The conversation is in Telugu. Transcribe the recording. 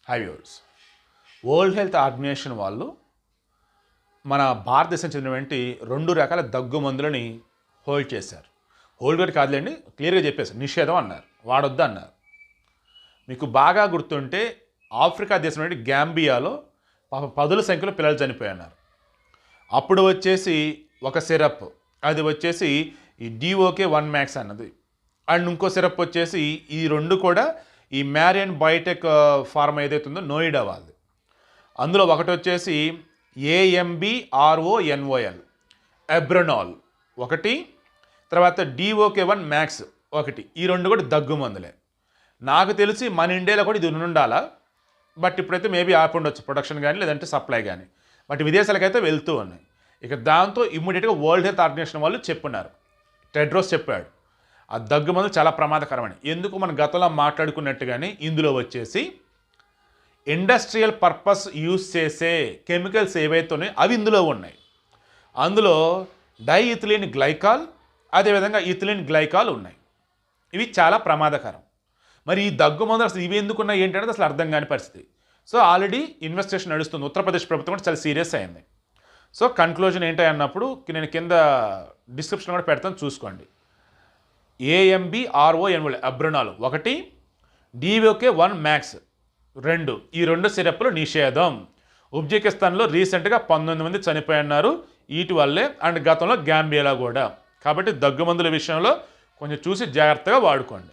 High viewers, world health organization వాళ్ళు మన భారతదేశం చెందినటువంటి 2 రకాల దగ్గు మందులని హోల్డ్ చేశారు. హోల్డ్ కూడా కాదులేండి, క్లియర్గా చెప్పేశారు, నిషేధం అన్నారు, వాడొద్దు అన్నారు. మీకు బాగా గుర్తుంటే ఆఫ్రికా దేశం నుండి గ్యాంబియాలో పదుల సంఖ్యలో పిల్లలు చనిపోయినారు. అప్పుడు వచ్చేసి ఒక సిరప్, అది వచ్చేసి ఈ DOK1 Max అన్నది, అండ్ ఇంకో సిరప్ వచ్చేసి ఈ 2 కూడా ఈ మ్యారియన్ బయోటెక్ ఫార్మా ఏదైతుందో నోయిడా వాళ్ళది. అందులో ఒకటి వచ్చేసి AMBRONOL ఎబ్రనాల్ ఒకటి, తర్వాత DOK1 Max ఒకటి. ఈ 2 కూడా దగ్గు మందులే. నాకు తెలిసి మన ఇండియాలో కూడా ఇది ఉండాలా, బట్ ఇప్పుడైతే మేబీ ఆపి ఉండొచ్చు ప్రొడక్షన్ కానీ లేదంటే సప్లై కానీ, బట్ విదేశాలకైతే వెళ్తూ ఉన్నాయి. ఇక దాంతో ఇమ్మీడియట్గా వరల్డ్ హెల్త్ ఆర్గనైజేషన్ వాళ్ళు చెప్పున్నారు, టెడ్రోస్ చెప్పాడు ఆ దగ్గు మందులు చాలా ప్రమాదకరమని. ఎందుకు మనం గతంలో మాట్లాడుకున్నట్టుగానే ఇందులో వచ్చేసి ఇండస్ట్రియల్ పర్పస్ యూజ్ చేసే కెమికల్స్ ఏవైతే ఉన్నాయో అవి ఇందులో ఉన్నాయి. అందులో డైఇథిలిన్ గ్లైకాల్, అదేవిధంగా ఇథిలిన్ గ్లైకాల్ ఉన్నాయి. ఇవి చాలా ప్రమాదకరం. మరి ఈ దగ్గు మందులు అసలు ఇవి ఎందుకున్నాయి ఏంటనేది అసలు అర్థం కాని పరిస్థితి. సో ఆల్రెడీ ఇన్వెస్టిగేషన్ నడుస్తుంది, ఉత్తరప్రదేశ్ ప్రభుత్వం కూడా చాలా సీరియస్ అయింది. సో కన్క్లూజన్ ఏంటి అన్నప్పుడు నేను కింద డిస్క్రిప్షన్ కూడా పెడతాను, చూసుకోండి. AMBRONOL ఎబ్రనాల్ ఒకటి, DOK1 Max 2, ఈ 2 సిరప్లు నిషేధం. ఉజ్బెకిస్తాన్లో రీసెంట్గా 19 మంది చనిపోయినారు వీటి వల్లే, అండ్ గతంలో గ్యాంబియాలో కూడా. కాబట్టి దగ్గు మందుల విషయంలో కొంచెం చూసి జాగ్రత్తగా వాడుకోండి.